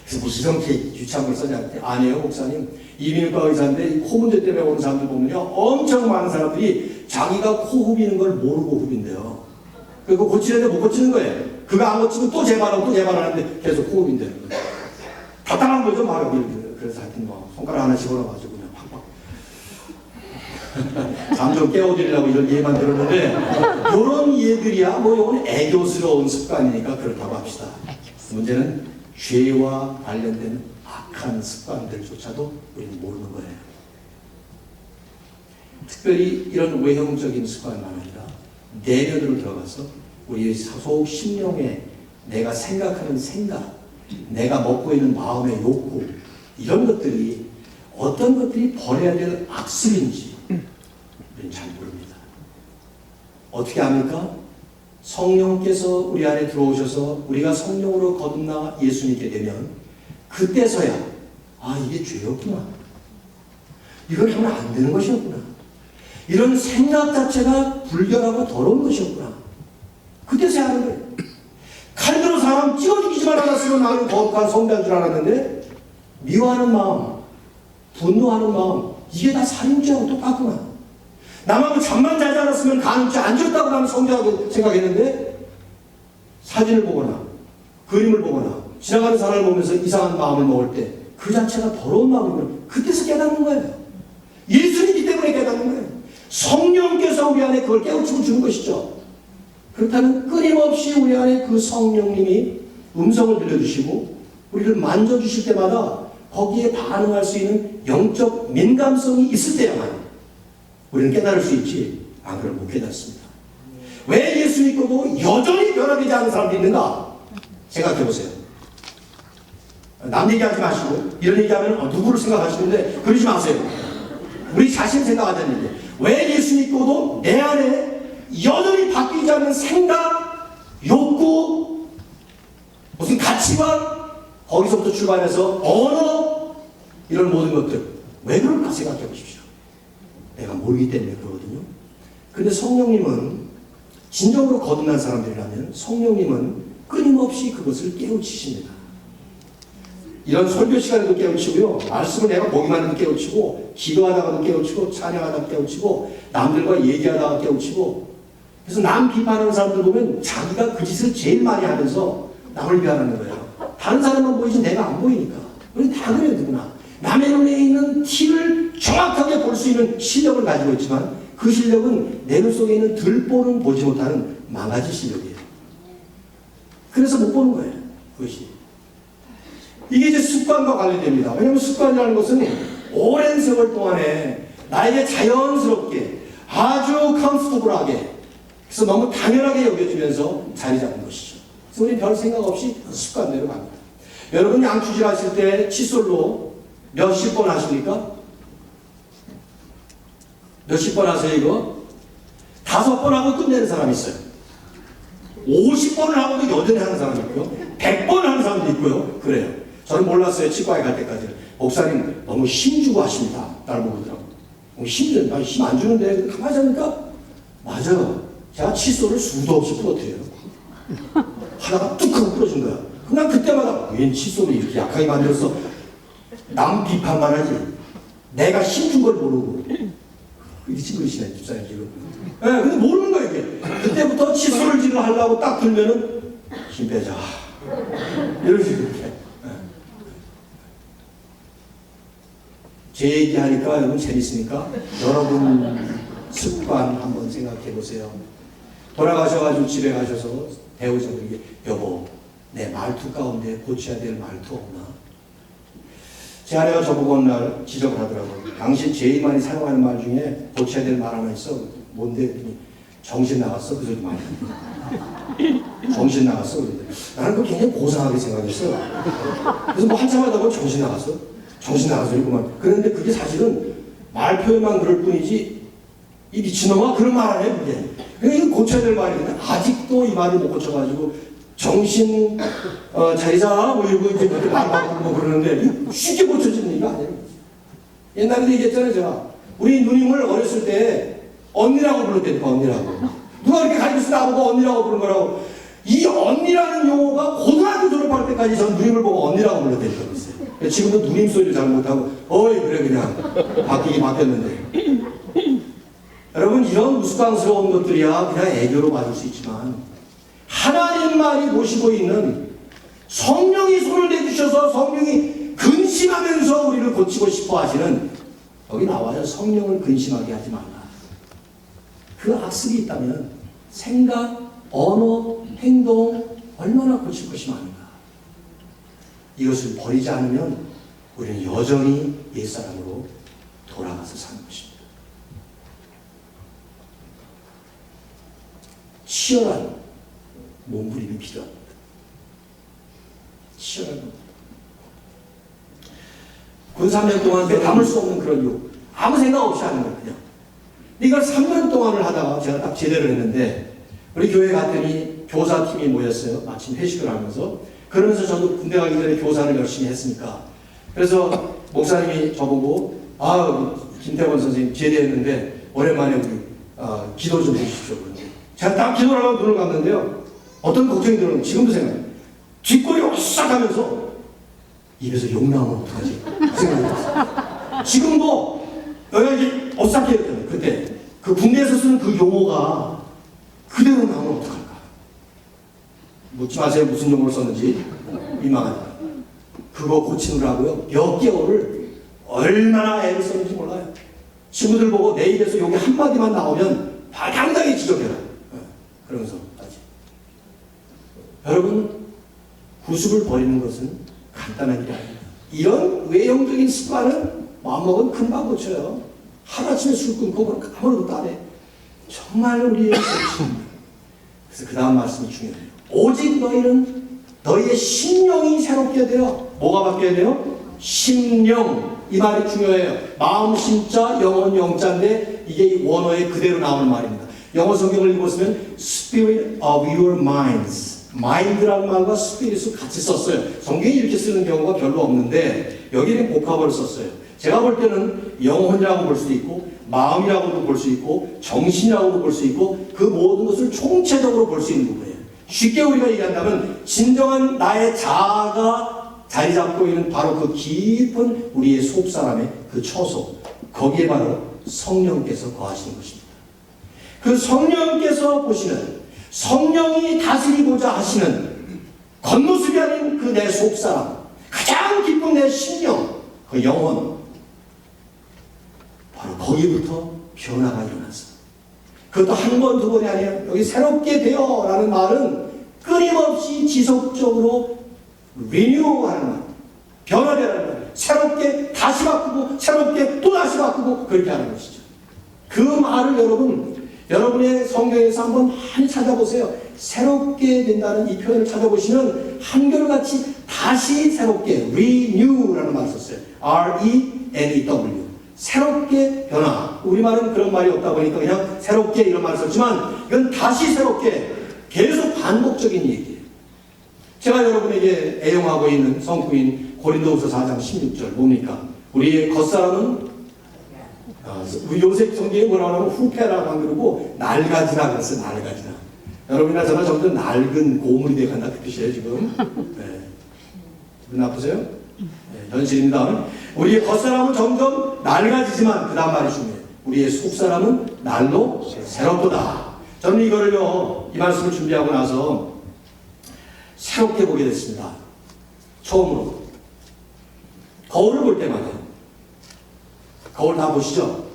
그래서 무슨 이렇게 유치한 걸 써냐 했더니 아니에요 목사님. 이비인후과 의사인데 코 문제 때문에 오는 사람들 보면요 엄청 많은 사람들이 자기가 코 후비는 걸 모르고 후빈대요. 그리고 고치는데 못 고치는 거예요. 그거 안 고치면 또 재발하고 또 재발하는데 계속 코 후빈대는 거예요. 답답한 거죠 말하고. 그래서 하여튼 뭐 손가락 하나 집어넣어가지고 그냥 팍팍 잠 좀 깨워드리려고 이런 예만 들었는데 이런 예들이야 뭐 이건 애교스러운 습관이니까 그렇다고 합시다. 문제는 죄와 관련된 악한 습관들조차도 우리는 모르는 거예요. 특별히 이런 외형적인 습관만 아니라 내면으로 들어가서 우리의 속 심령에 내가 생각하는 생각, 내가 먹고 있는 마음의 욕구, 이런 것들이 어떤 것들이 버려야 될 악습인지 우리는 잘 모릅니다. 어떻게 합니까? 성령께서 우리 안에 들어오셔서 우리가 성령으로 거듭나 예수 믿게 되면 그때서야 이게 죄였구나. 이걸 하면 안 되는 것이었구나. 이런 생각 자체가 불결하고 더러운 것이었구나. 그때서야 하는 거예요. 칼으로 사람 찍어 죽이지만 않았으면 나는 거룩한 성도인 줄 알았는데 미워하는 마음, 분노하는 마음, 이게 다 살인죄하고 똑같구나. 남하고 잠만 자지 않았으면 간음죄 안 지었다고 나는 성도라고 생각했는데 사진을 보거나 그림을 보거나 지나가는 사람을 보면서 이상한 마음을 먹을 때 그 자체가 더러운 마음이구나. 그때서 깨닫는 거예요. 예수님이기 때문에 깨닫는 거예요. 성령께서 우리 안에 그걸 깨우치고 주는 것이죠. 그렇다면 끊임없이 우리 안에 그 성령님이 음성을 들려주시고 우리를 만져주실 때마다 거기에 반응할 수 있는 영적 민감성이 있을 때야만 우리는 깨달을 수 있지, 안 그러면 못 깨닫습니다. 왜 예수 믿고도 여전히 변화되지 않는 사람들이 있는가? 생각해 보세요. 남 얘기하지 마시고 이런 얘기하면 누구를 생각하시는데 그러지 마세요. 우리 자신 생각하자는 얘기예요. 왜 예수 믿고도 내 안에 여전히 바뀌지 않는 생각, 욕구, 무슨 가치관, 거기서부터 출발해서 언어, 이런 모든 것들 왜 그럴까 생각해 보십시오. 내가 모르기 때문에 그러거든요. 그런데 성령님은 진정으로 거듭난 사람들이라면 성령님은 끊임없이 그것을 깨우치십니다. 이런 설교 시간에도 깨우치고요, 말씀을 내가 보기만 해도 깨우치고, 기도하다가도 깨우치고, 찬양하다가 깨우치고, 남들과 얘기하다가 깨우치고. 그래서 남 비판하는 사람들 보면 자기가 그 짓을 제일 많이 하면서 남을 비하하는 거예요. 다른 사람만 보이지 내가 안 보이니까. 우리 다 그래요, 누구나. 남의 눈에 있는 티를 정확하게 볼 수 있는 실력을 가지고 있지만 그 실력은 내 눈 속에 있는 들보는 보지 못하는 망가진 실력이에요. 그래서 못 보는 거예요, 그것이. 이게 이제 습관과 관련됩니다. 왜냐하면 습관이라는 것은 오랜 세월 동안에 나에게 자연스럽게 아주 컴포터블하게, 그래서 너무 당연하게 여겨지면서 자리 잡는 것이죠. 그래서 우리는 별 생각 없이 습관대로 갑니다. 여러분 양치질 하실 때 칫솔로 몇십 번 하십니까? 몇십 번 하세요 이거? 5번 하고 끝내는 사람이 있어요. 50번을 하고도 여전히 하는 사람이 있고요. 100번 하는 사람도 있고요. 그래요. 저는 몰랐어요. 치과에 갈 때까지. 목사님 너무 힘주고 하십니다. 나를 보고 그러더라고요. 힘 안 주는데 가만히 자니까 맞아. 제가 칫솔을 수도 없이 부러뜨려요. 하다가 뚝 하고 부러진 거야. 난 그때마다 웬 칫솔을 이렇게 약하게 만들어서 남 비판만 하지 내가 힘준 걸 모르고 이렇게 찡그리시네 집사님 지금. 근데 모르는 거예요 이게. 그때부터 칫솔질을 하려고 딱 들면은 힘 빼자 이런 식으로. 제 얘기하니까 여러분 재밌으니까 여러분 습관 한번 생각해 보세요. 돌아가셔가지고 집에 가셔서 배우자들에게 여보 내 말투 가운데 고쳐야 될 말투 없나? 제 아내가 저보고 어느 날 지적을 하더라고요. 당신 제일 많이 사용하는 말 중에 고쳐야 될 말 하나 있어. 뭔데? 그랬더니 정신 나갔어? 그 소리 많이 하더라고요. 정신 나갔어? 그랬더니 나는 그거 굉장히 고상하게 생각했어. 그래서 뭐 한참 하다 보면 정신 나갔어? 정신 나가서 이구만. 그런데 그게 사실은 말 표현만 그럴 뿐이지 이 미친놈아 그런 말 안 해 그게. 그러니까 이거 고쳐야 될 말인데 아직도 이 말을 못 고쳐가지고 정신 잘 자 뭐 이러고 이제 그렇게 말 바꾸고 뭐 그러는데 쉽게 고쳐지는 일이 아니에요. 옛날에도 얘기했잖아요 제가. 우리 누님을 어렸을 때 언니라고 불렀다니까. 언니라고. 누가 그렇게 가르쳐서 나보고 언니라고 부른 거라고. 이 언니라는 용어가 고등학교 졸업할 때까지 전 누님을 보고 언니라고 불렀다니까. 지금도 누님 소리를 잘 못하고 어이 그래 그냥 바뀌긴 바뀌었는데. 여러분 이런 우스꽝스러운 것들이야 그냥 애교로 받을 수 있지만 하나님만이 모시고 있는 성령이 손을 내주셔서 성령이 근심하면서 우리를 고치고 싶어 하시는, 여기 나와요. 성령을 근심하게 하지 말라. 그 악습이 있다면 생각, 언어, 행동 얼마나 고칠 것이 많은가. 이것을 버리지 않으면 우리는 여전히 옛사람으로 돌아가서 사는 것입니다. 치열한 몸부림이 필요합니다. 치열한 겁니다. 군 3년 동안 내 담을 수 없는 그런 욕. 아무 생각 없이 하는 거예요, 그냥. 이걸 3년 동안을 하다가 제가 딱 제대를 했는데, 우리 교회 갔더니 교사팀이 모였어요. 마침 회식을 하면서. 그러면서 저도 군대 가기 전에 교사를 열심히 했으니까. 그래서 목사님이 저보고, 김태원 선생님 제대했는데, 오랜만에 우리, 기도 좀 해주십시오. 그런데. 제가 딱 기도를 하고 눈을 감는데요. 어떤 걱정이 들어요. 지금도 생각해요. 뒷골이 오싹 하면서, 입에서 욕 나오면 어떡하지? 그 생각이 들었어요. 지금도 여기가 이제 오싹해졌잖아요. 그때. 그 군대에서 쓰는 그 용어가 그대로 나오면 어떡할까? 묻지 마세요. 무슨 용어를 썼는지. 민망하니까. 그거 고치느라고요. 몇 개월을 얼마나 애를 썼는지 몰라요. 친구들 보고 내 입에서 욕이 한마디만 나오면 당당히 지적해라. 그러면서 하지. 여러분, 구습을 버리는 것은 간단한 일이 아닙니다. 이런 외형적인 습관은 마음먹은 금방 고쳐요. 하루아침에 술 끊고 아무것도 안 해. 정말 우리의 소치입니다. 그래서 그 다음 말씀이 중요해요. 오직 너희의 심령이 새롭게 되어 뭐가 바뀌어야 돼요? 심령. 이 말이 중요해요. 마음 심자, 영혼 영자인데 이게 원어에 그대로 나오는 말입니다. 영어 성경을 읽어보시면 Spirit of your minds. 마인드라는 말과 스피릿을 같이 썼어요. 성경이 이렇게 쓰는 경우가 별로 없는데 여기는 복합어를 썼어요. 제가 볼 때는 영혼이라고 볼 수도 있고 마음이라고도 볼 수 있고 정신이라고도 볼 수 있고 그 모든 것을 총체적으로 볼 수 있는 부분이에요. 쉽게 우리가 얘기한다면 진정한 나의 자아가 자리 잡고 있는 바로 그 깊은 우리의 속사람의 그 처소, 거기에 바로 성령께서 거하시는 것입니다. 그 성령께서 보시는, 성령이 다스리고자 하시는 겉모습이 아닌 그 내 속사람, 가장 깊은 내 심령, 그 영혼, 바로 거기부터 변화가 일어났어. 그것도 한 번, 두 번이 아니라 여기 새롭게 되어 라는 말은 끊임없이 지속적으로 리뉴하는 말, 변화되라는 말, 새롭게 다시 바꾸고 새롭게 또 다시 바꾸고 그렇게 하는 것이죠. 그 말을 여러분의 성경에서 한번 많이 찾아보세요. 새롭게 된다는 이 표현을 찾아보시면 한결같이 다시 새롭게 renew라는 말을 썼어요. R-E-N-E-W. 새롭게 변화. 우리말은 그런 말이 없다 보니까 그냥 새롭게 이런 말을 썼지만 이건 다시 새롭게 계속 반복적인 얘기예요. 제가 여러분에게 애용하고 있는 성구인 고린도후서 4장 16절 뭡니까? 우리의 겉사람은 요새 성경에 뭐라고 하면 후패라고 안 그러고 낡아지라 그랬어요. 낡아지라. 여러분이나 저나 점점 낡은 고물이 되어간다 그 뜻이에요 지금. 네. 기분 나쁘세요? 네, 현실입니다. 우리의 겉사람은 점점 낡아지지만 그 다음 말이 중요해요. 우리의 속사람은 날로 새롭도다. 저는 이거를요, 이 말씀을 준비하고 나서 새롭게 보게 됐습니다. 처음으로 거울을 볼 때마다, 거울 다 보시죠?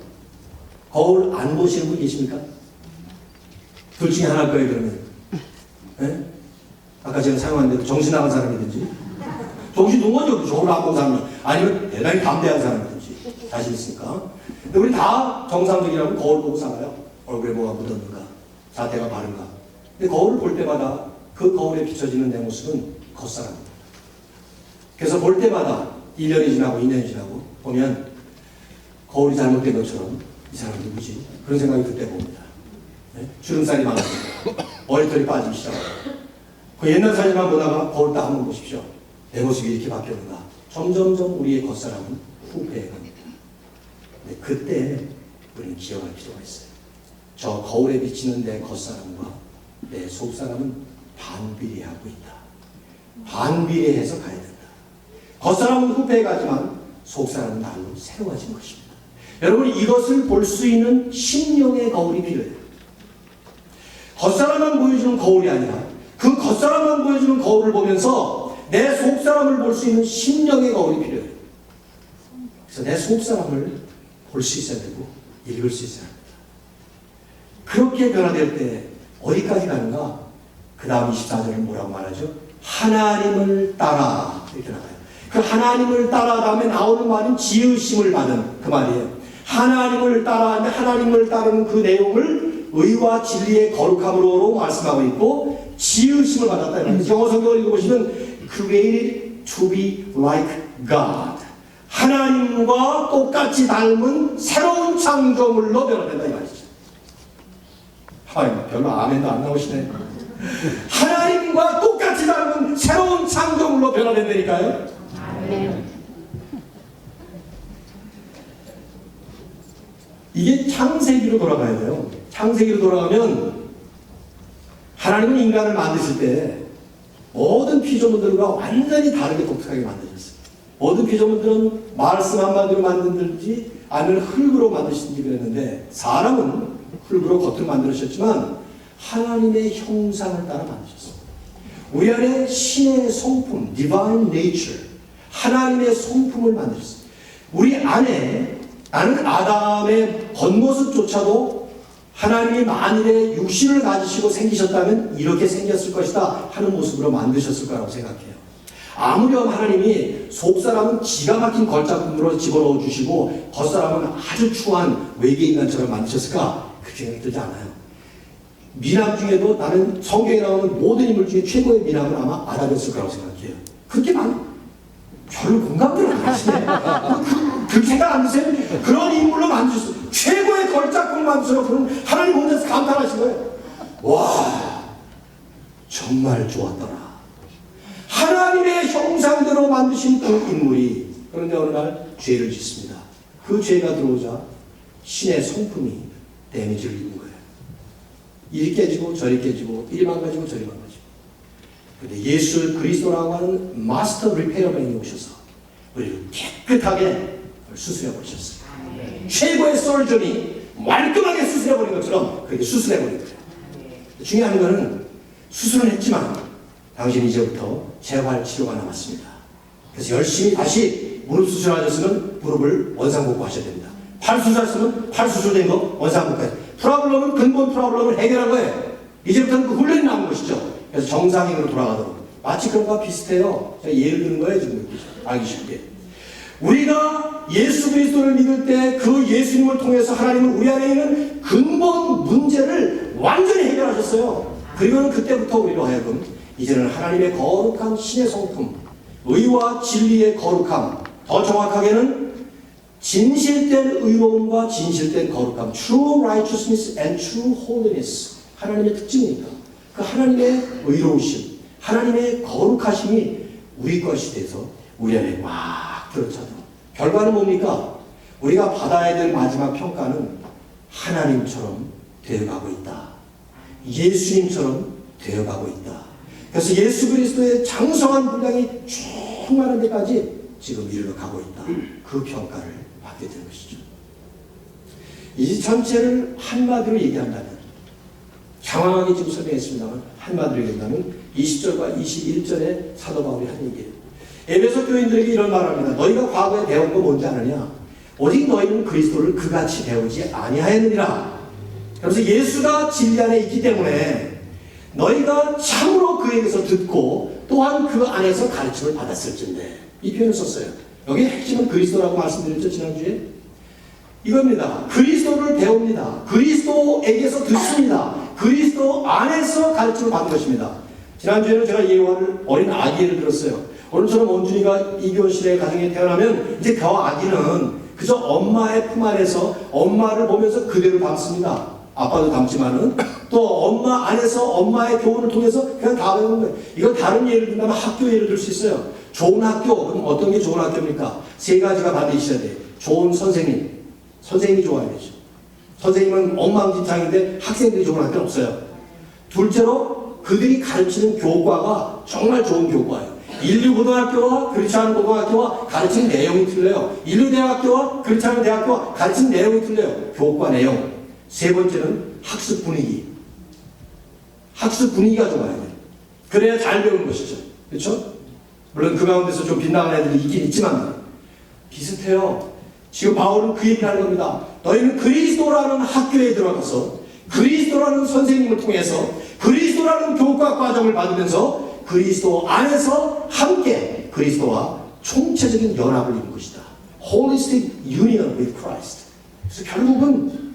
거울 안 보시는 분 계십니까? 둘 중에 하나일 거예요, 그러면. 네? 아까 제가 사용한 대로 정신 나간 사람이든지, 정신 놓은 거죠. 거울 안 본 사람이. 아니면 대단히 담대한 사람이든지. 자신 있으니까. 근데 우리 다 정상적이라고 거울 보고 살아요. 얼굴에 뭐가 묻었는가, 자태가 바른가. 근데 거울을 볼 때마다 그 거울에 비춰지는 내 모습은 겉사람입니다. 그래서 볼 때마다 1년이 지나고 2년이 지나고 보면 거울이 잘못된 것처럼 이 사람 누구지? 그런 생각이 그때 봅니다. 네? 주름살이 많아지고 머리털이 빠지기 시작하고 그 옛날 사진만 보다가 거울 딱 한번 보십시오. 내 모습이 이렇게 바뀌었는가. 점점점 우리의 겉사람은 후패해 갑니다. 근데 그때 우리는 기억할 필요가 있어요. 저 거울에 비치는 내 겉사람과 내 속사람은 반비례하고 있다. 반비례해서 가야 된다. 겉사람은 후패해 가지만 속사람은 날로 새로워진 것입니다. 여러분, 이것을 볼 수 있는 심령의 거울이 필요해요. 겉사람만 보여주는 거울이 아니라 그 겉사람만 보여주는 거울을 보면서 내 속사람을 볼 수 있는 심령의 거울이 필요해요. 그래서 내 속사람을 볼 수 있어야 되고 읽을 수 있어야 합니다. 그렇게 변화될 때 어디까지 가는가? 그 다음 24절은 뭐라고 말하죠? 하나님을 따라 이렇게 나가요. 그 하나님을 따라 다음에 나오는 말은 지으심을 받은 그 말이에요. 하나님을 따라, 하나님을 따르는 그 내용을 의와 진리의 거룩함으로 말씀하고 있고 지으심을 받았다. 영어 성경을 읽어보시면 created to be like God. 하나님과 똑같이 닮은 새로운 창조물로 변화된다 이 말이죠. 별로 아멘도 안 나오시네. 하나님과 똑같이 닮은 새로운 창조물로 변화된다니까요. 아멘. 이게 창세기로 돌아가야 돼요. 창세기로 돌아가면 하나님은 인간을 만드실 때 모든 피조물들과 완전히 다르게 독특하게 만드셨어요. 모든 피조물들은 말씀 한마디로 만들지 아니면 흙으로 만드시든지 그랬는데 사람은 흙으로 겉을 만드셨지만 하나님의 형상을 따라 만드셨어요. 우리 안에 신의 성품, divine nature, 하나님의 성품을 만드셨어요. 우리 안에 나는 아담의 겉모습조차도 하나님이 만일에 육신을 가지시고 생기셨다면 이렇게 생겼을 것이다 하는 모습으로 만드셨을 거라고 생각해요. 아무렴 하나님이 속사람은 기가 막힌 걸작품으로 집어넣어 주시고 겉사람은 아주 추한 외계인간처럼 만드셨을까? 그 생각이 들지 않아요. 미남 중에도 나는 성경에 나오는 모든 인물 중에 최고의 미남은 아마 아담이었을 거라고 생각해요. 그렇게 별로 공감대를 안 하시네. 그 생각 안 드세요? 그런 인물로 만드셨어요. 최고의 걸작품을 만드셔서 그런 하나님 혼자서 감탄하신 거예요. 와, 정말 좋았더라. 하나님의 형상대로 만드신 그 인물이 그런데 어느 날 죄를 짓습니다. 그 죄가 들어오자 신의 성품이 데미지를 입은 거예요. 이리 깨지고 저리 깨지고 이리 망가지고 저리 망가지고. 그런데 예수 그리스도라고 하는 마스터 리페어맨이 오셔서 우리를 깨끗하게 수술해 버리셨어요. 최고의 설전이 말끔하게 수술해 버린 것처럼 그렇게 수술해 버린 거예요. 중요한 거는 수술은 했지만 당신 이제부터 재활 치료가 남았습니다. 그래서 열심히 다시 무릎 수술하셨으면 무릎을 원상복구하셔야 됩니다. 팔 수술하셨으면 팔 수술된 거 원상복구해요. 프로블럼은 근본 프로블럼을 해결한 거예요. 이제부터는 그 훈련이 나온 것이죠. 그래서 정상인으로 돌아가도록. 마치 그런 거와 비슷해요. 제가 예를 드는 거예요. 지금 알기 쉽게. 우리가 예수 그리스도를 믿을 때 그 예수님을 통해서 하나님은 우리 안에 있는 근본 문제를 완전히 해결하셨어요. 그리고는 그때부터 우리로 하여금 이제는 하나님의 거룩한 신의 성품, 의와 진리의 거룩함, 더 정확하게는 진실된 의로움과 진실된 거룩함, true righteousness and true holiness, 하나님의 특징이니까 그 하나님의 의로우심, 하나님의 거룩하심이 우리 것이 돼서 우리 안에 막 들어차도록. 결과는 뭡니까? 우리가 받아야 될 마지막 평가는 하나님처럼 되어가고 있다. 예수님처럼 되어가고 있다. 그래서 예수 그리스도의 장성한 분량이 충만한 데까지 지금 이르러 가고 있다. 그 평가를 받게 되는 것이죠. 이 전체를 한마디로 얘기한다면, 장황하게 지금 설명했습니다만 한마디로 얘기한다면 20절과 21절의 사도 바울이 한 얘기예요. 에베소 교인들에게 이런 말을 합니다. 너희가 과거에 배운 거 뭔지 아느냐? 오직 너희는 그리스도를 그같이 배우지 아니하였느니라. 그래서 예수가 진리 안에 있기 때문에 너희가 참으로 그에게서 듣고 또한 그 안에서 가르침을 받았을진데, 이 표현을 썼어요. 여기 핵심은 그리스도라고 말씀드렸죠, 지난주에? 이겁니다. 그리스도를 배웁니다. 그리스도에게서 듣습니다. 그리스도 안에서 가르침을 받는 것입니다. 지난주에는 제가 예화를 어린 아기 예를 들었어요. 오늘처럼 원준이가 이교실의 가정에 태어나면 이제 그 아기는 그저 엄마의 품 안에서 엄마를 보면서 그대로 닮습니다. 아빠도 닮지만은 또 엄마 안에서 엄마의 교훈을 통해서 그냥 다 배우는 거예요. 이거 다른 예를 든다면 학교 예를 들 수 있어요. 좋은 학교, 그럼 어떤 게 좋은 학교입니까? 세 가지가 반드시 있어야 돼요. 좋은 선생님, 선생님이 좋아야 되죠. 선생님은 엉망진창인데 학생들이 좋은 학교는 없어요. 둘째로 그들이 가르치는 교과가 정말 좋은 교과예요. 인류고등학교와 그렇지 않은 고등학교와 가르치는 내용이 틀려요. 인류대학교와 그렇지 않은 대학교와 가르치는 내용이 틀려요. 교과 내용. 세 번째는 학습 분위기. 학습 분위기가 좋아야 돼요. 그래야 잘 배우는 것이죠. 그렇죠? 물론 그 가운데서 좀 빗나간 애들이 있긴 있지만 비슷해요. 지금 바울은 그 얘기를 하는 겁니다. 너희는 그리스도라는 학교에 들어가서 그리스도라는 선생님을 통해서 그리스도라는 교과 과정을 받으면서 그리스도 안에서 함께 그리스도와 총체적인 연합을 이룬 것이다. Holistic union with Christ. 그래서 결국은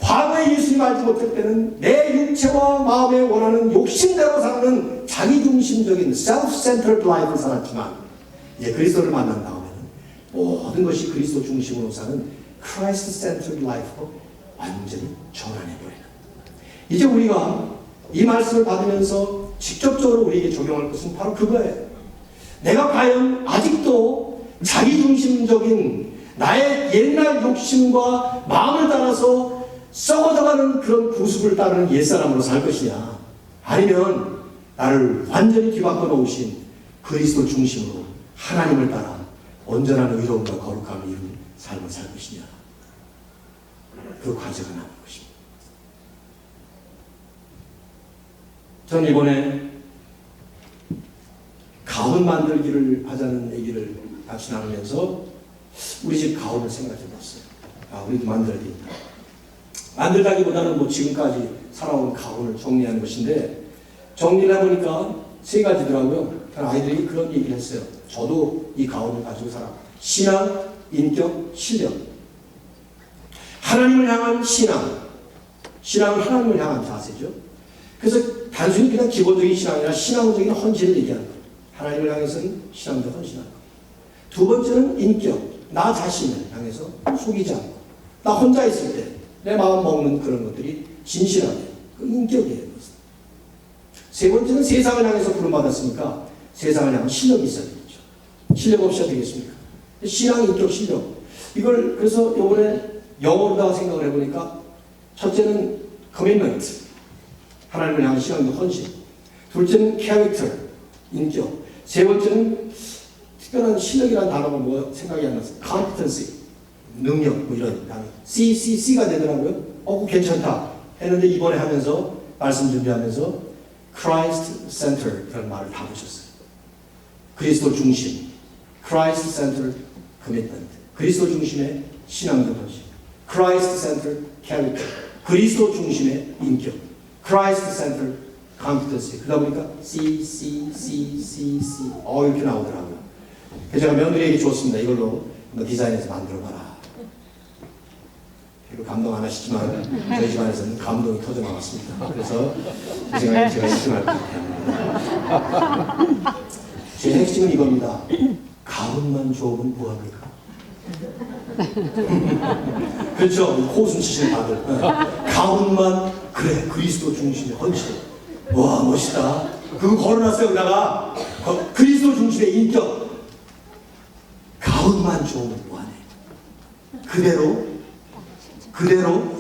과거에 예수님 알지 못할 때는 내 육체와 마음에 원하는 욕심대로 사는 자기중심적인 self-centered life를 살았지만 이제 그리스도를 만난 다음에는 모든 것이 그리스도 중심으로 사는 Christ-centered life로 완전히 전환해버리는, 이제 우리가 이 말씀을 받으면서 직접적으로 우리에게 적용할 것은 바로 그거예요. 내가 과연 아직도 자기중심적인 나의 옛날 욕심과 마음을 따라서 썩어져가는 그런 구습을 따르는 옛사람으로 살 것이냐, 아니면 나를 완전히 뒤바꿔 놓으신 그리스도 중심으로 하나님을 따라 온전한 의로움과 거룩함을 이룬 삶을 살 것이냐, 그 과제가 남은 것입니다. 저는 이번에 가훈 만들기를 하자는 얘기를 같이 나누면서 우리 집 가훈을 생각해 봤어요. 우리도 만들어야 된다. 만들다기보다는 뭐 지금까지 살아온 가훈을 정리하는 것인데, 정리를 해보니까 세 가지더라고요. 아이들이 그런 얘기를 했어요. 저도 이 가훈을 가지고 살아. 신앙, 인격, 실력. 하나님을 향한 신앙. 신앙은 하나님을 향한 자세죠. 그래서 단순히 그냥 기본적인 신앙이 아니라 신앙적인 헌신을 얘기하는 거예요. 하나님을 향해서는 신앙적 헌신하는 거예요. 두 번째는 인격. 나 자신을 향해서 속이지 않고, 나 혼자 있을 때 내 마음 먹는 그런 것들이 진실하게, 그 인격이에요. 세 번째는 세상을 향해서 부름받았으니까 세상을 향한 실력이 있어야 되겠죠. 실력 없이 되겠습니까? 신앙, 인격, 실력. 이걸 그래서 이번에 영어로다가 생각을 해보니까, 첫째는 commitment, 하나님을 향한 신앙적 헌신. 둘째는 character, 인격. 세 번째는 특별한 실력이라는 단어가 뭐 생각이 안 났어요. competency, 능력, 뭐 이런 단어. C가 되더라고요. 그거 괜찮다 했는데, 이번에 하면서 말씀 준비하면서 Christ-centered 그런 말을 다 붙였어요. 그리스도 중심, Christ-centered commitment, 그리스도 중심의 신앙적 헌신, Christ-centered character, 그리스도 중심의 인격, Christ-centered competency. 그러다 보니까 C 이렇게 나오더라고요. 그래서 제가 며느리에게 줬습니다. 이걸로 디자인해서 만들어봐라. 별로 감동 안 하시지만 저희 집안에서는 감동이 터져 나왔습니다. 그래서 제 생각에 제가 1등 할 것 같아요. 제 핵심은 이겁니다. 가훈만 좋으면 뭐합니까? 그렇죠. 호흡 치시는 다들. 가훈만, 그래, 그리스도 중심의 헌신. 와, 멋있다. 그거 걸어놨어요. 여기다가 그리스도 중심의 인격. 가훈만 좋으면 뭐하네. 그대로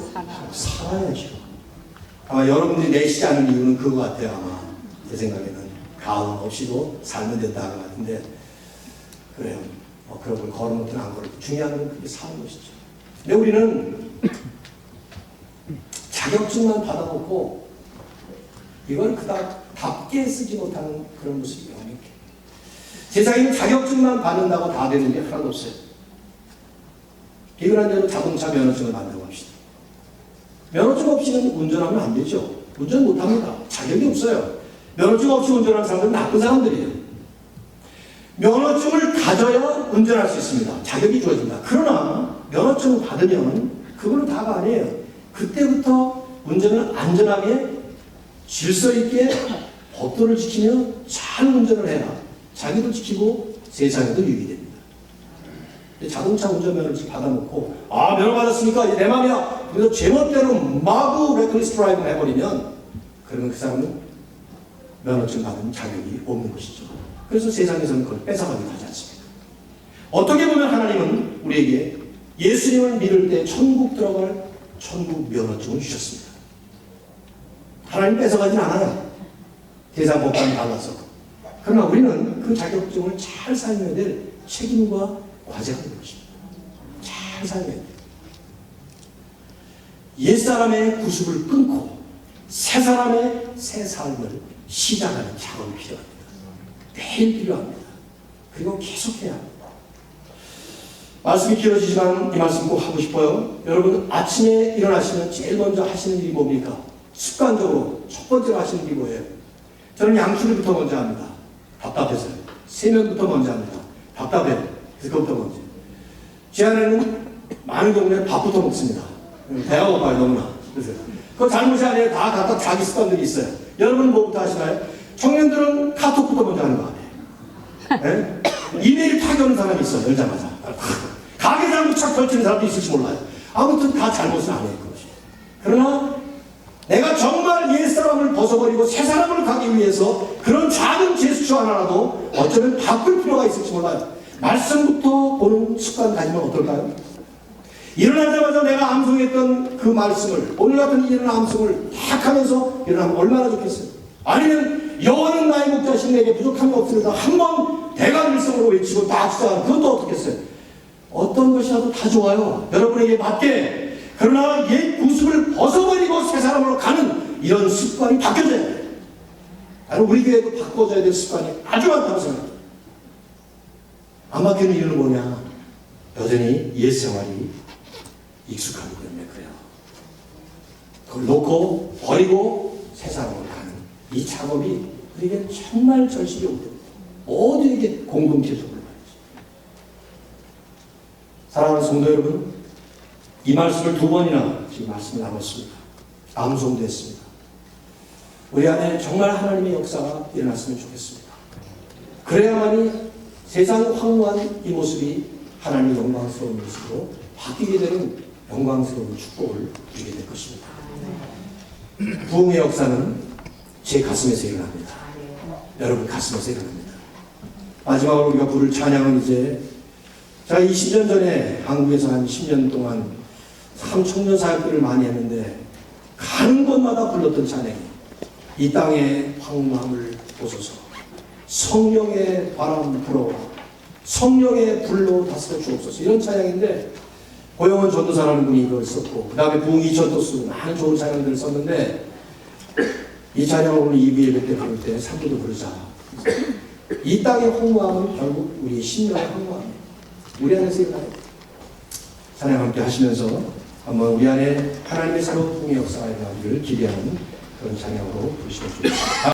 살아야죠. 아마 여러분들이 내시지 않은 이유는 그거 같아요. 아마 제 생각에는 가훈 없이도 살면 된다 할 것 같은데, 그래요. 그런 걸 걸어놓든 안 걸어도 중요한 건 그게 사는 것이죠. 근데 우리는 자격증만 받아놓고 이걸 그닥 답게 쓰지 못하는 그런 모습이 명백해. 세상에 자격증만 받는다고 다 되는 게 하나도 없어요. 비근한 대로 자동차 면허증을 만들고 합시다. 면허증 없이는 운전하면 안 되죠. 운전 못합니다. 자격이 없어요. 면허증 없이 운전하는 사람들은 나쁜 사람들이에요. 면허증을 가져야 운전할 수 있습니다. 자격이 주어진다. 그러나 면허증을 받으면 그걸로 다가 아니에요. 그때부터 운전을 안전하게 질서 있게 법도를 지키며 잘 운전을 해야 자기도 지키고 세상에도 유익이 됩니다. 자동차 운전면허증 받아놓고 면허 받았으니까 이제 내 맘이야. 그래서 제멋대로 마구 레클리스 드라이브를 해버리면 그러면 그 사람은 면허증 받은 자격이 없는 것이죠. 그래서 세상에서는 그걸 뺏어가기도 하지 않습니다. 어떻게 보면 하나님은 우리에게 예수님을 믿을 때 천국 들어갈 천국 면허증을 주셨습니다. 하나님 뺏어가진 않아요. 대상법관이 달라서. 그러나 우리는 그 자격증을 잘 사용해야 될 책임과 과제가 있는 것입니다. 잘 사용해야 돼요. 옛사람의 구습을 끊고 새 사람의 새 삶을 시작하는 작업이 필요합니다. 매일 필요합니다. 그리고 계속해야 합니다. 말씀이 길어지지만 이 말씀 꼭 하고 싶어요. 여러분 아침에 일어나시면 제일 먼저 하시는 일이 뭡니까? 습관적으로 첫 번째로 하시는 일이 뭐예요? 저는 양치부터 먼저 합니다. 답답해서요. 세면부터 먼저 합니다. 답답해요. 그래서 그것부터 먼저. 제 아내는 많은 경우에 밥부터 먹습니다. 배가 고파요, 너무나. 그래서 그 잘못이 아니라 다 갖다 자기 습관들이 있어요. 여러분 뭐부터 하시나요? 청년들은 카톡부터 먼저 하는 거 아니에요? 예? 이메일 타겨오는 사람이 있어요, 열자마자. 가게 잘못 착 걸치는 사람도 있을지 몰라요. 아무튼 다 잘못은 아니에요, 그것이. 그러나 내가 정말 옛사람을 벗어버리고 새사람을 가기 위해서 그런 작은 제스처 하나라도 어쩌면 바꿀 필요가 있을지 몰라요. 말씀부터 보는 습관 가지면 어떨까요? 일어나자마자 내가 암송했던 그 말씀을, 오늘 같은 이런 암송을 탁 하면서 일어나면 얼마나 좋겠어요? 아니면 여호와는 나의 목자신 내게 부족함이 없으리라 한번 대가일성으로 외치고 딱 시작하면 그것도 어떻겠어요? 어떤 것이라도 다 좋아요. 여러분에게 맞게. 그러나 옛 구습을 벗어버리고 새 사람으로 가는 이런 습관이 바뀌어져야 돼요. 나는 우리 교회도 바꿔줘야 될 습관이 아주 많다고 생각합니다. 안 바뀌는 이유는 뭐냐? 여전히 옛 생활이 익숙하기 때문에 그래요. 그걸 놓고 버리고 새 사람으로 가는 이 작업이 우리에게 정말 절실히 오고 모두에게 공동체적으로 말이죠. 사랑하는 성도 여러분, 이 말씀을 2번이나 지금 말씀을 나눴습니다. 암송도 했습니다. 우리 안에 정말 하나님의 역사가 일어났으면 좋겠습니다. 그래야만이 세상 황무한 이 모습이 하나님의 영광스러운 모습으로 바뀌게 되는 영광스러운 축복을 누리게 될 것입니다. 부흥의 역사는 제 가슴에서 일어납니다. 여러분 가슴에서 일어납니다. 마지막으로 우리가 부를 찬양은 이제 제가 20년 전에 한국에서 한 10년 동안 참 청년 사역들을 많이 했는데 가는 곳마다 불렀던 찬양이 이 땅의 황무함을 보소서 성령의 바람 불어 성령의 불로 다스려 주옵소서 이런 찬양인데 고영원 전도사라는 분이 이걸 썼고 그 다음에 부흥 이천도수 많은 좋은 찬양들을 썼는데 이 찬양을 오늘 2부 예배 때 부를 때 3부도 부르자. 이 땅의 황무함은 결국 우리 심령의 황무함이에요. 우리 안에서 일어나요. 찬양 함께 하시면서 한번 우리 안에 하나님의 새로운 부흥의 역사가 일어나기를 기대하는 그런 찬양으로 부르시면 좋겠습니다.